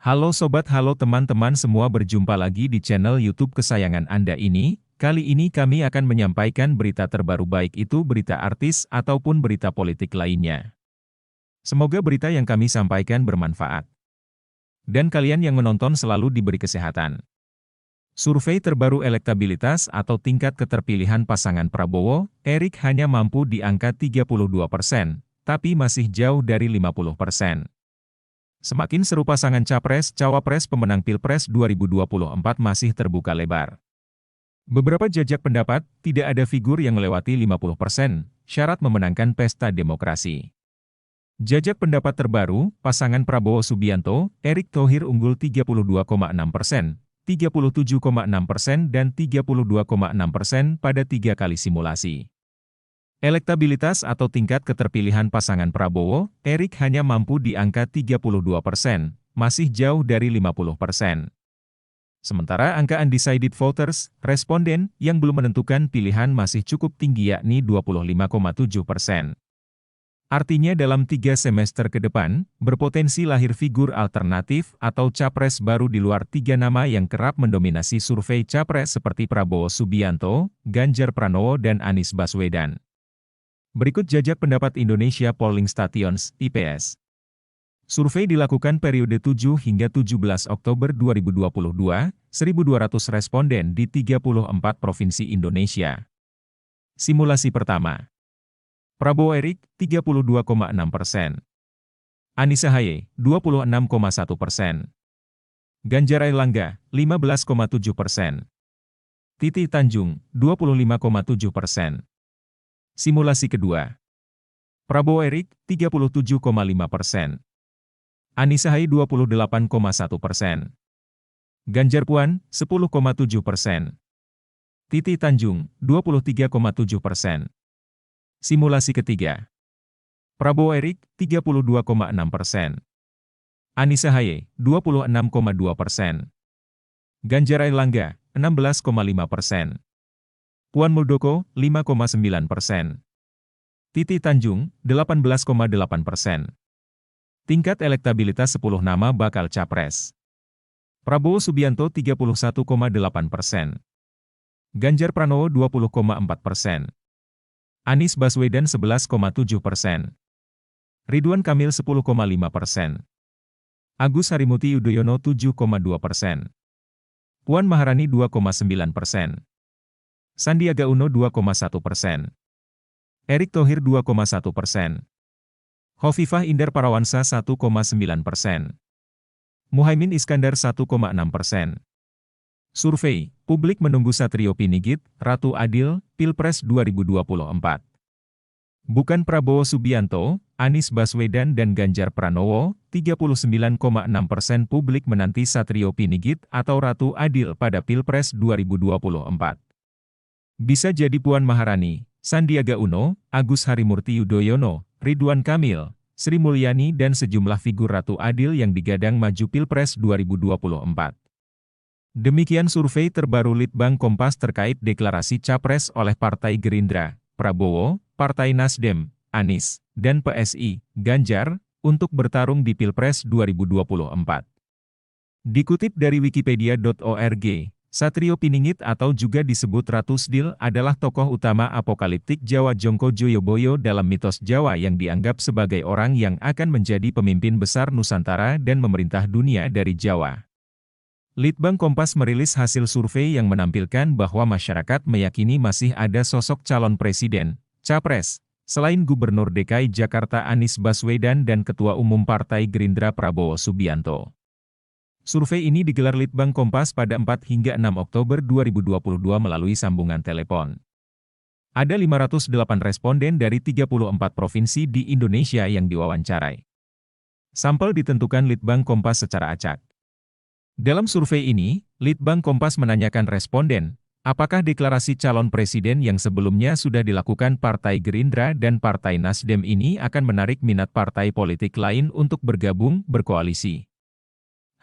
Halo teman-teman semua, berjumpa lagi di channel YouTube kesayangan Anda ini. Kali ini kami akan menyampaikan berita terbaru, baik itu berita artis ataupun berita politik lainnya. Semoga berita yang kami sampaikan bermanfaat. Dan kalian yang menonton selalu diberi kesehatan. Survei terbaru elektabilitas atau tingkat keterpilihan pasangan Prabowo, Erik hanya mampu di angka 32%, tapi masih jauh dari 50%. Semakin seru pasangan Capres-Cawapres pemenang Pilpres 2024 masih terbuka lebar. Beberapa jajak pendapat, tidak ada figur yang melewati 50%, syarat memenangkan pesta demokrasi. Jajak pendapat terbaru, pasangan Prabowo Subianto, Erick Thohir unggul 32,6%, 37,6% dan 32,6% pada 3 kali simulasi. Elektabilitas atau tingkat keterpilihan pasangan Prabowo, Erik hanya mampu di angka 32%, masih jauh dari 50%. Sementara angka undecided voters, responden, yang belum menentukan pilihan masih cukup tinggi, yakni 25,7%. Artinya dalam 3 semester ke depan, berpotensi lahir figur alternatif atau capres baru di luar 3 nama yang kerap mendominasi survei capres seperti Prabowo Subianto, Ganjar Pranowo dan Anies Baswedan. Berikut jajak pendapat Indonesia Polling Stations, IPS. Survei dilakukan periode 7 hingga 17 Oktober 2022, 1.200 responden di 34 provinsi Indonesia. Simulasi pertama. Prabowo Erik, 32,6%. Anies Ahaye, 26,1%. Ganjar Airlangga, 15,7%. Titi Tanjung, 25,7%. Simulasi kedua. Prabowo Erik, 37,5%. Anies Ahaye 28,1%. Ganjar Puan, 10,7%. Titi Tanjung, 23,7%. Simulasi ketiga. Prabowo Erik, 32,6%. Anies Ahaye, 26,2%. Ganjar Airlangga, 16,5%. Puan Muldoko, 5,9%. Titi Tanjung, 18,8%. Tingkat elektabilitas 10 nama bakal capres. Prabowo Subianto 31,8%. Ganjar Pranowo 20,4%. Anies Baswedan 11,7%. Ridwan Kamil 10,5%. Agus Harimurti Yudhoyono 7,2%. Puan Maharani 2,9%. Sandiaga Uno 2,1%. Erick Thohir 2,1%. Khofifah Indar Parawansa 1,9%. Muhaimin Iskandar 1,6%. Survei, publik menunggu Satrio Pinigit, Ratu Adil, Pilpres 2024. Bukan Prabowo Subianto, Anies Baswedan dan Ganjar Pranowo, 39,6% publik menanti Satrio Pinigit atau Ratu Adil pada Pilpres 2024. Bisa jadi Puan Maharani, Sandiaga Uno, Agus Harimurti Yudhoyono, Ridwan Kamil, Sri Mulyani dan sejumlah figur Ratu Adil yang digadang maju Pilpres 2024. Demikian survei terbaru Litbang Kompas terkait deklarasi Capres oleh Partai Gerindra, Prabowo, Partai Nasdem, Anies, dan PSI, Ganjar, untuk bertarung di Pilpres 2024. Dikutip dari wikipedia.org, Satrio Piningit atau juga disebut Ratu Sdil adalah tokoh utama apokaliptik Jawa Jongko Joyoboyo dalam mitos Jawa yang dianggap sebagai orang yang akan menjadi pemimpin besar Nusantara dan memerintah dunia dari Jawa. Litbang Kompas merilis hasil survei yang menampilkan bahwa masyarakat meyakini masih ada sosok calon presiden, capres, selain Gubernur DKI Jakarta Anies Baswedan dan Ketua Umum Partai Gerindra Prabowo Subianto. Survei ini digelar Litbang Kompas pada 4 hingga 6 Oktober 2022 melalui sambungan telepon. Ada 508 responden dari 34 provinsi di Indonesia yang diwawancarai. Sampel ditentukan Litbang Kompas secara acak. Dalam survei ini, Litbang Kompas menanyakan responden, apakah deklarasi calon presiden yang sebelumnya sudah dilakukan Partai Gerindra dan Partai Nasdem ini akan menarik minat partai politik lain untuk bergabung, berkoalisi.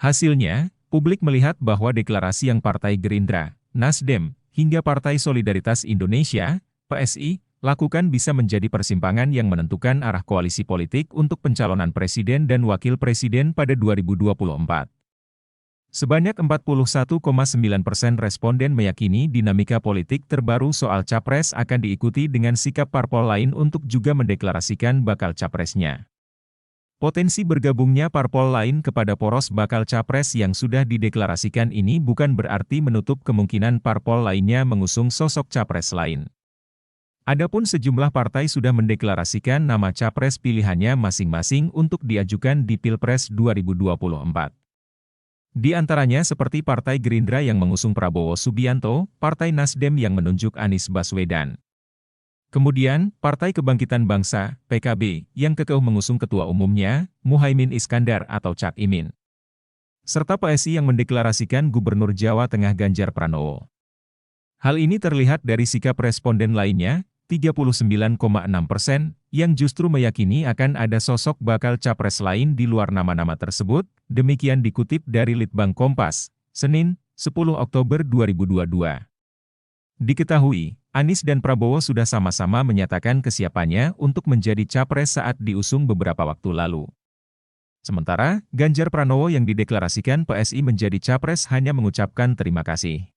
Hasilnya, publik melihat bahwa deklarasi yang Partai Gerindra, Nasdem, hingga Partai Solidaritas Indonesia, PSI, lakukan bisa menjadi persimpangan yang menentukan arah koalisi politik untuk pencalonan presiden dan wakil presiden pada 2024. Sebanyak 41,9% responden meyakini dinamika politik terbaru soal capres akan diikuti dengan sikap parpol lain untuk juga mendeklarasikan bakal capresnya. Potensi bergabungnya parpol lain kepada poros bakal capres yang sudah dideklarasikan ini bukan berarti menutup kemungkinan parpol lainnya mengusung sosok capres lain. Adapun sejumlah partai sudah mendeklarasikan nama capres pilihannya masing-masing untuk diajukan di Pilpres 2024. Di antaranya seperti Partai Gerindra yang mengusung Prabowo Subianto, Partai Nasdem yang menunjuk Anies Baswedan. Kemudian, Partai Kebangkitan Bangsa, PKB, yang kekeh mengusung ketua umumnya, Muhaimin Iskandar atau Cak Imin. Serta PSI yang mendeklarasikan Gubernur Jawa Tengah Ganjar Pranowo. Hal ini terlihat dari sikap responden lainnya, 39,6%, yang justru meyakini akan ada sosok bakal capres lain di luar nama-nama tersebut, demikian dikutip dari Litbang Kompas, Senin, 10 Oktober 2022. Diketahui, Anies dan Prabowo sudah sama-sama menyatakan kesiapannya untuk menjadi capres saat diusung beberapa waktu lalu. Sementara, Ganjar Pranowo yang dideklarasikan PSI menjadi capres hanya mengucapkan terima kasih.